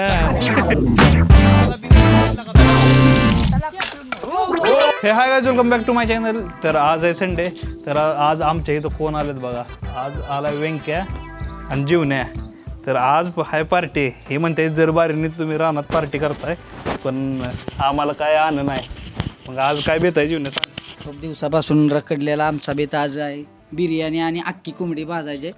हे hi guys, welcome back to my channel. तर आज आहे संडे. तर आज आमच्या इथं कोण आलेत बघा. आज आला व्यंक्या आणि जीवन्या. तर आज हाय पार्टी. हे म्हणते जर बारीनीच तुम्ही रानात पार्टी करताय, पण आम्हाला काय आण नाही. मग आज काय बेत आहे जीवन्या सांग. खूप दिवसापासून रखडलेला आमचा बेत आज आहे बिर्याणी आणि अख्खी कोंबडी भाजायचे.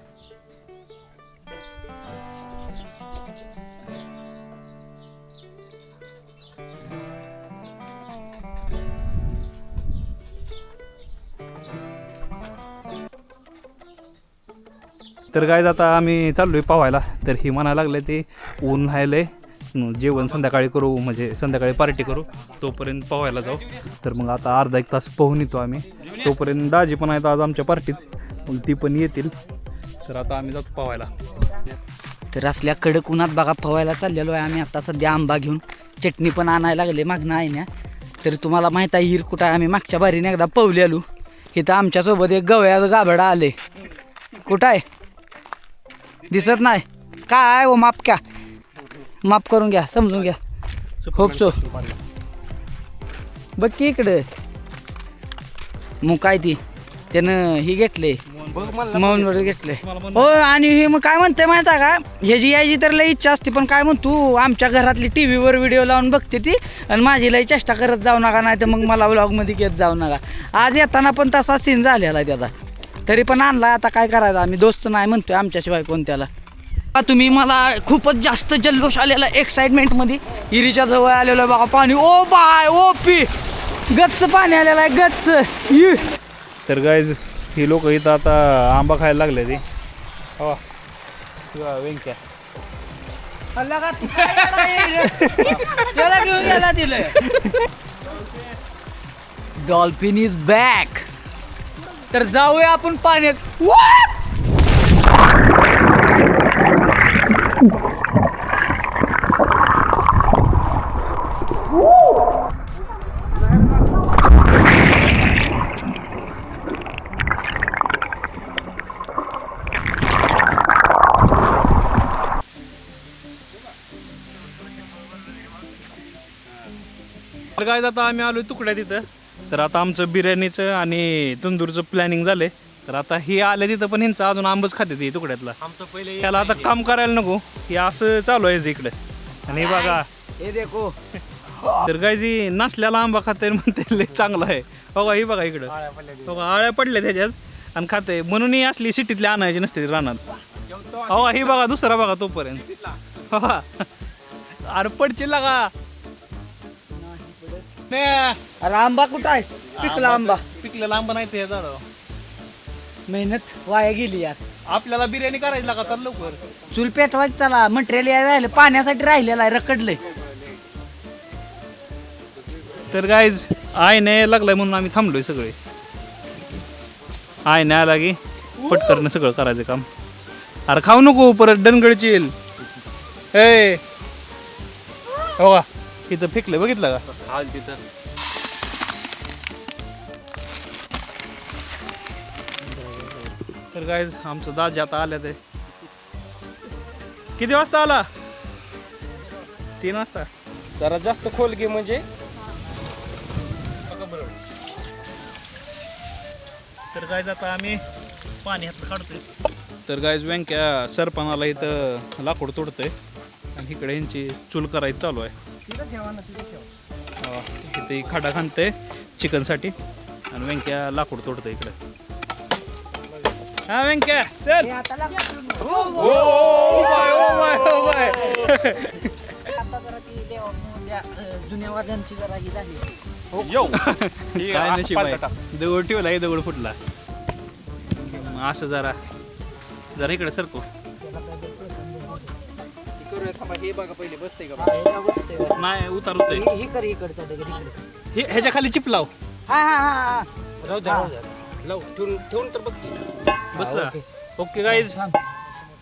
तर काय आता आम्ही चाललोय पावायला. तर ही म्हणायला लागले ते ऊन राहिलंय, जेवण संध्याकाळी करू, म्हणजे संध्याकाळी पार्टी करू, तोपर्यंत पोहायला जाऊ. तर मग आता अर्धा एक तास पोहून येतो आम्ही. तोपर्यंत दाजी पण आहेत आज आमच्या पार्टीत, मग ती पण येतील. तर आता आम्ही जातो पोहायला. तर असल्या कडक उन्हात बघा पवायला चाललेलो आहे आम्ही. आता सध्या आंबा घेऊन चटणी पण आणायला लागले मागणं आहे ना. तर तुम्हाला माहीत आहे हिर कुठं आहे. आम्ही मागच्या बारीने एकदा पवलेलो. इथं आमच्यासोबत एक गवळ्याचं गाभडा आले. कुठं आहे दिसत नाही काय ओ. माफ क्या माफ करून घ्या, समजून घ्या. होप सो बघ की इकडं. मग काय ती त्यानं ही घेतले मौन घेतले हो. आणि हे मग काय म्हणते माहिती आहे का, ह्याची यायची तर लई इच्छा असते, पण काय म्हणतो आमच्या घरातली टी व्हीवर व्हिडिओ लावून बघते ती, आणि माझी लई चेष्टा करत जाऊ नका, नाही तर मग मला व्लॉगमध्ये घेत जाऊ नका. आज येताना पण तसा सीन झालेला आहे त्याचा, तरी पण आणला. आता काय करायचं, आम्ही दोस्त नाही म्हणतोय आमच्याशिवाय कोणत्याला. तुम्ही मला खूपच जास्त जल्लोष आलेला एक्साइटमेंटमध्ये हिरीच्या जवळ आलेलं बघा पाणी. ओ बाय ओ पी गच्च पाणी आलेलं आहे गच्च. तर गाईज ही लोक इथं आता आंबा खायला लागले ते. हो व्यंक्या घेऊन गेला दिलं. Dolphin is back. तर जाऊया आपण पाण्यात. तर काय आता आम्ही आलोय तुकड्या तिथं. तर आता आमचं बिर्याणीचं आणि तंदूरचं प्लॅनिंग झालंय. तर आता हे आले तिथं, पण ह्यांचं अजून आंबच खाते ते तुकड्यातला. त्याला आता काम करायला नको, हे असं चालू आहे इकडे. आणि बघा हे देखो. तर गायजी नसल्याला आंबा खाते म्हणते लय चांगला आहे. बघा ही बघा इकडं बघा आळ्या पडल्या त्याच्यात आणि खाते. म्हणून ही असली सिटीतली आणायची नसते रानात. हो ही बघा दुसरा बघा तोपर्यंत. बघा अरे पडची लागा. अरे आंबा कुठं आहे. पिकला आंबा. पिकलेला आंबा नाही ते झाड. मेहनत वाया गेली यार. आपल्याला बिर्याणी करायची लागा तर लवकर. चूल पेटवायचं चला. मटेरियल राहिलं पाण्यासाठी राहिलेलं आहे, रखडलंय. तर गाईज आय नाही लागलाय म्हणून आम्ही थांबलोय सगळे. आय नाही आला की पटकन सगळं करायचं काम. अरे खाऊ नको परत डनगडचील. ए हो का इथं फेकलंय बघितलं का तिथं. तर गाईज आमचं दाजी आता आल्या ते. किती वाजता आला. 3 वाजता. जरा जास्त खोल घे म्हणजे. तर गाईज आता आम्ही पाणी हात काढतोय. तर गाईज व्यंक्या सरपणाला इथं लाकूड तोडतोय आणि इकडे यांची चूल करायची चालू आहे. इथे खडा खाणतंय चिकनसाठी आणि व्यंक्या लाकूड तोडतोय इकडे. हा व्यंक्या चल. जुन्या वाद्यांची जरा ही झाली. काय नशीब आहे. दगड ठेवला दगड फुटला. असं जरा जरा इकडे सरको. हे बघा पहिले बसते का नाही उतार होतंय. ही कर इकडचा दगड इकडे. ह्याच्या खाली चिपलाव. हा हा हा राहू द्या लाव ठेवून तर बघ बसला. Okay guys.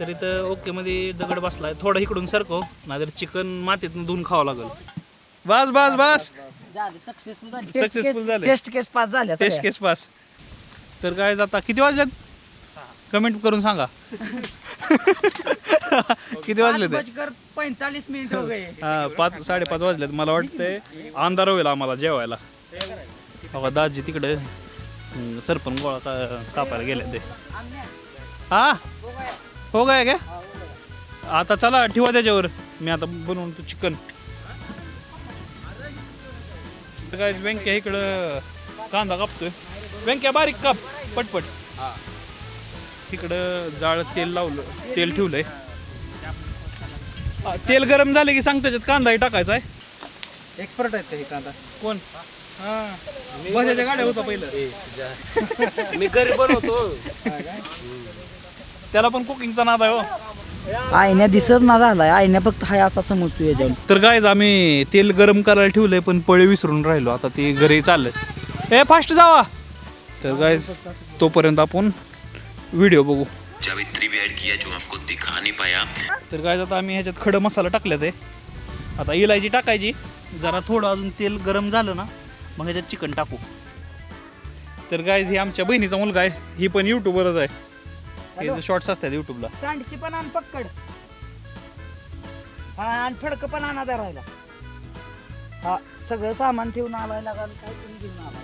तर इथं ओके मध्ये दगड बसलाय. थोडं इकडून सरको, नाहीतर चिकन मातीतून धुवून खावं लागल. बस बस बस सक्सेसफुल झाले. टेस्ट केस पास झाल्या. टेस्ट केस पास. तर गाईज आता किती वाजल्यात. कमेंट करून सांगा. किती वाजले ते? 5:45 हो गए. 5:30 वाजलेत. मला वाटतंय अंधार होईल आम्हाला जेवायला. बघा दाजी तिकडे सरपण गोळा कापायला गेले ते. हा हो काय काय आता चला ठेवा त्याच्यावर. मी आता बनवून तू चिकन. काय व्यंक्या इकडं कांदा कापतोय. व्यंक्या बारीक काप पटपट. तिकडं जाळ तेल लावलं, तेल ठेवलंय. तेल गरम झाले की सांग त्याच्यात कांदाही टाकायचा आहे. एक्सपर्ट आहेत हे कांदा. कोण? बसाच्या गाड्या होता पहिलं. मी घरी बनवतो. त्याला पण कुकिंगचा नाद आहे हो. आईने दिसत ना झालाय. आईने फक्त हाय असा समजतो याच्यावर. तर गायज आम्ही तेल गरम करायला ठेवलंय पण पळे विसरून राहिलो. आता ते घरी चाललंय. ए फास्ट जावा. तर गायज तोपर्यंत आपण व्हिडिओ बघू. जावित्री भी ऐड किया जो आपको दिखा नहीं पाया. तर गायज आता आम्ही ह्याच्यात खडं मसाला टाकल्यात आहे. आता इलायची टाकायची. जरा थोडं अजून तेल गरम झालं ना मग ह्याच्यात चिकन टाकू. तर गायज ही आमच्या बहिणीचा मुलगा आहे. ही पण युट्यूबरच आहे. हे शॉर्ट्स असतात युट्यूबला. सांडशी पण आण पक्कड. हा आणि फडक पण आणा राहिला. हा सगळं सामान ठेवून आलाय लागा. काय तुम्ही घेऊन आलाय.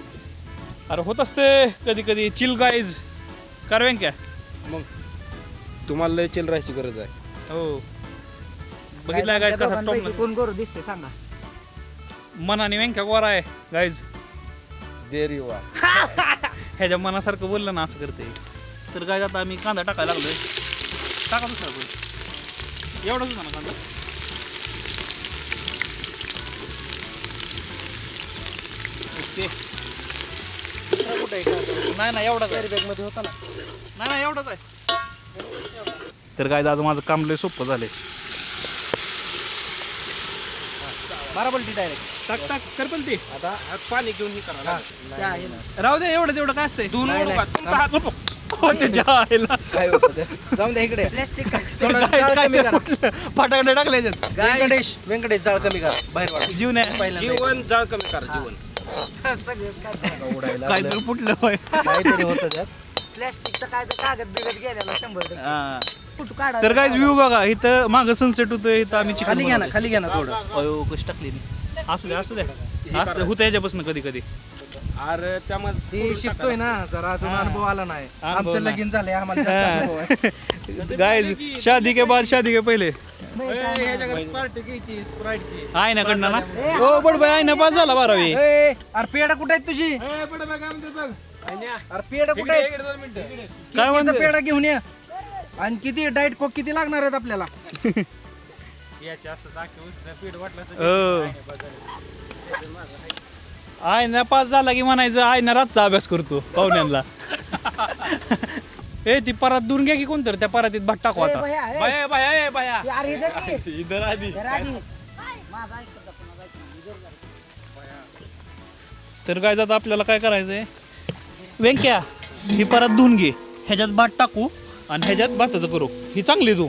अरे होत असते कधी कधी. चिल गाईज करवेन क्या. मग तुम्हाला लय चिल राहायची गरज आहे. हो बघितलं गाईज कसा टॉप. कोण गोर दिसते सांगा. मनाने व्यंक्या गोरा आहे गाईज. देरी वा. ह्याच्या मनासारखं बोललं ना असं करते. तर गाईज आता आम्ही कांदा टाकायला लागलोय. टाका दुसरा पण एवढाच होता ना कांदा. ओके नाही एवढाच आहे. बॅग मध्ये होता ना. नाही एवढंच आहे. तर गाईज आज माझं काम लय सोपं झालंय. बारा पलटी डायरेक्ट. टाक टाक कर पण ते. आता पाणी घेऊन हे करा. राहू दे एवढं तेवढं काय असतंय. दोन तुमचा हात नको. हो ते जायला. काय होतं ते? जाऊन द्या इकडे. प्लॅस्टिक थोडं जाळ कमी करा. फटाकडे टाकले याच्यात. व्यंकटेश जाळ कमी करा. बाहेर वाढ. जीव नाही. जीवन जाळ कमी करा. जीवन काय तर फुटलं होय. काहीतरी होतं त्यात. प्लॅस्टिकचा काय तर कागद बिगद गेलेला 100%. हा. फोटो काढा. तर काय व्ह्यू बघा. इथं मागं सनसेट होतोय. इथं आम्ही चिकन खाली घ्या ना, खाली घ्या ना थोडं. अयो कशी टाकली असू द्या असू द्या. असं होतं याच्यापासून कधी कधी. अरे त्यामध्ये शिकतोय ना जरा. अजून अनुभव आला नाही. अनुभव आमचं नाही. लगीन झालंय. आम्हाला जास्त अनुभव आहे. गाइस शादी के बाद शादी के पहिले पार्टी घ्यायची स्प्राईटची. आहे ना कडनं ना. ओ बड बाय आहे ना पास झाला 12वी. अरे पेढा कुठे आहेत तुझी. अरे पेढा कुठे आहेत. काय म्हणते? पेढा घेऊन ये. आणि किती डाएट कोक किती लागणार आहेत आपल्याला. आहे ना पास झाला की म्हणायचं आहे ना रातचा अभ्यास करतो पाहुण्यांना. ए ती परात दूर घ्या की कोणतर. त्या परातीत भात टाकू आता. बाया बाया बाया यार इधर की. इधर आधी. इधर आधी. माझा ऐकत जा, कोणाचा ऐकत नाही. इधर जा. तर काय जातं आपल्याला काय करायचंय. व्यंक्या ही परत धुवून घे. ह्याच्यात भात टाकू आणि ह्याच्यात भाताचं करू. ही चांगली तू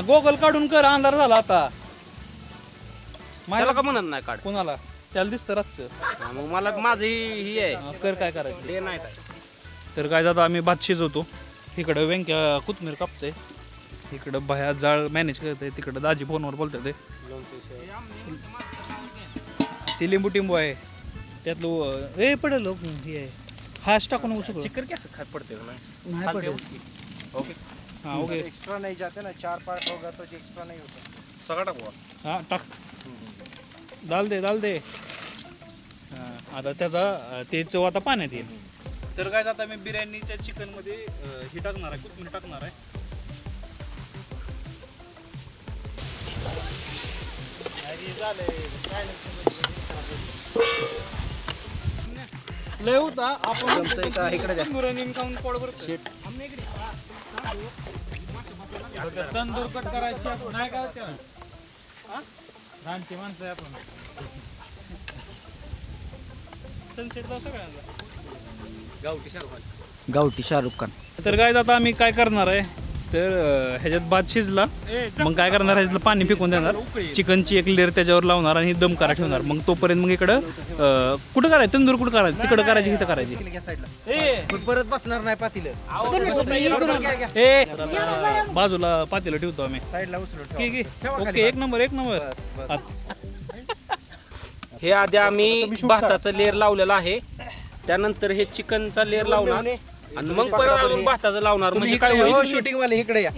गोगल काढून कर. अंधार झाला आता. मला का म्हणत नाही काढ. कोणाला त्याला दिसतं रातचं. मग मला माझी ही आहे. कर काय करायचं. ते नाही. तर काय जातं आम्ही भात शिजवतो. इकडं व्यंक्या कोथमीर कापतंय. इकडं बाहेर जाळ मॅनेज करतंय. तिकडं दाजी फोनवर बोलतात ते लिंबू टिंबू आहे त्यातलं. ए पडेल हे आहे. हाच टाकून उचल. चिकन कसं खात पडते नाही पडेल. ओके. हां ओके. एक्स्ट्रा नाही जाते ना. 4 पार्ट होगा तो एक्स्ट्रा नहीं होता. सगळं टाकू. हां टाक. दाल दे. हां आता त्याचा ते चव आता पाण्यात येईल. तर काय आता मी बिर्याणीच्या चिकनमध्ये ही टाकणार आहे. कोथमीर टाकणार आहे. लय होता आपण इकडे द्या. खाऊन पोट भरतो. तंदूर कट करायची आपण नाही काय रानची माणसं आहे आपण. सनसेट जाऊ सगळ्यांना. गावठी शाहरुख खान. गावठी शाहरुख खान. तर काय आता आम्ही काय करणार आहे. तर ह्याच्यात भात शिजला मग काय करणार ह्याच्यातलं पाणी फेकून देणार चिकनची एक लेअर त्याच्यावर लावणार आणि दम करा ठेवणार मग तोपर्यंत मग इकडं कुठं करायचं तंदूर कुठं करायचं तिकडं करायची इथं करायची घ्या साईडला मग परत बसणार नाही पातीलं ए बाजूला पातेलं ठेवतो आम्ही साईडला उचलून ठीक आहे ठेवा खाली ओके एक नंबर बस, बस. हे आधी आम्ही भाताचा लेअर लावलेला आहे त्यानंतर हे चिकनचा लेअर लावणार आणि मग परत अजून भाताचं लावणार म्हणजे काय होईल शूटिंग वाले इकडे या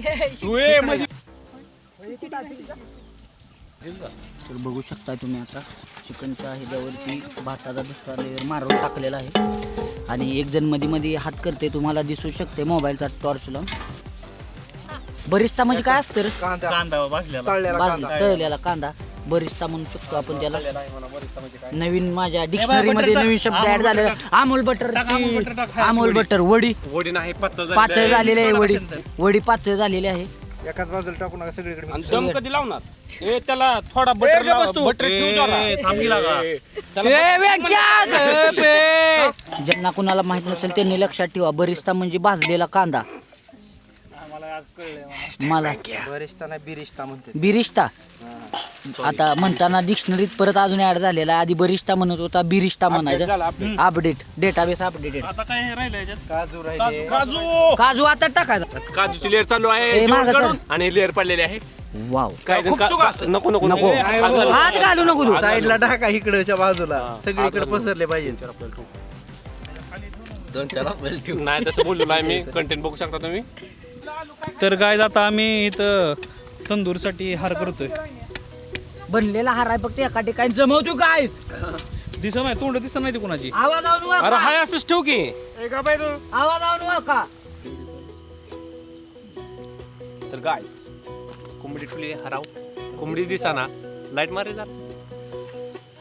तर बघू शकता तुम्ही आता चिकनच्या ह्याच्यावरती भाताचा दुसरा लेअर मारून टाकलेला आहे आणि एक जण मध्ये मध्ये हात करते तुम्हाला दिसू शकते मोबाईलचा टॉर्च लावून बरिस्ता म्हणजे काय असतं रे? कांदा भाजलेला भाजला तळलेला कांदा बरिस्ता म्हणू शकतो आपण त्याला नवीन माझ्या डिक्शनरी मध्ये नवीन शब्द ऍड झालेला अमूल बटर अमूल बटर वडी नाही पातळ झालेली आहे वडी पातळ झालेली आहे एकाच बाजूला टाकू नका सगळीकडे आणि दम कधी लावणार ए त्याला थोडा बटर ज्यांना कुणाला माहित नसेल त्यांनी लक्षात ठेवा बरिस्ता म्हणजे भाजलेला कांदा मला बरिस्ता नाही बिरिस्ता म्हणते बिरिस्ता आता म्हणताना डिक्शनरीत परत अजून ऍड झालेला आधी बरिस्ता म्हणत होता बिरिस्ता म्हणायचं अपडेट डेटाबेस अपडेटेड आता काय राहिलं याच्यात काजू राहिले काजू आता टाकायचा काजूची लेअर चालू आहे ए, मागं जोड सर. करून आणि लेअर पडलेले आहे वाव काय नको नको नको हात घालू नको तू साईडला टाका इकडच्या बाजूला सगळीकडे पसरले पाहिजे नाही तसं बोललो नाही मी कंटेंट बघू शकता तुम्ही तर गाय आता आम्ही इथं तंदूरसाठी हार करतोय बनलेला हार आहे फक्त एका ठिकाणी जमवतो काय दिसत नाही तोंड दिसत नाही ते कोणाची आवाज आणू अरे हाय असंच ठेव की आवाज आणू का तर गायच कोंबडी ठुली हराव कोंबडी दिसाना लाईट मारे जा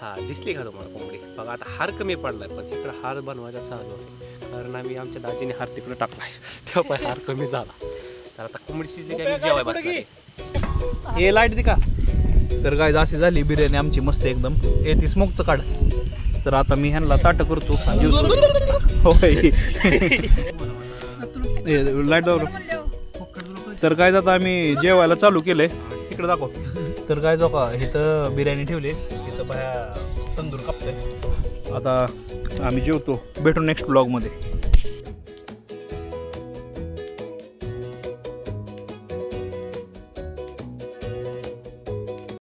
हा दिसली का तुम्हाला कोंबडी बघा आता हार कमी पडलाय पण इकडे हार बनवायचा चालू आहे कारण आम्ही आमच्या दाजीने हार तिकडे टाकलाय तेव्हा पण हार कमी झाला तर आता कोंबडी शिजली की आम्ही जेवाय बसणार हे लाईट दे का तर गाय अशी झाली बिर्याणी आमची मस्त एकदम हे ती स्मोकचं काढ तर आता मी ह्यांना ताट करतो होय लाईट दाखव तर काय आता आम्ही जेवायला चालू केलंय इकडे दाखव तर काय जाऊ का इथं बिर्याणी ठेवली इथं बाया तंदूर कापतोय आता आम्ही जेवतो भेटू नेक्स्ट ब्लॉगमध्ये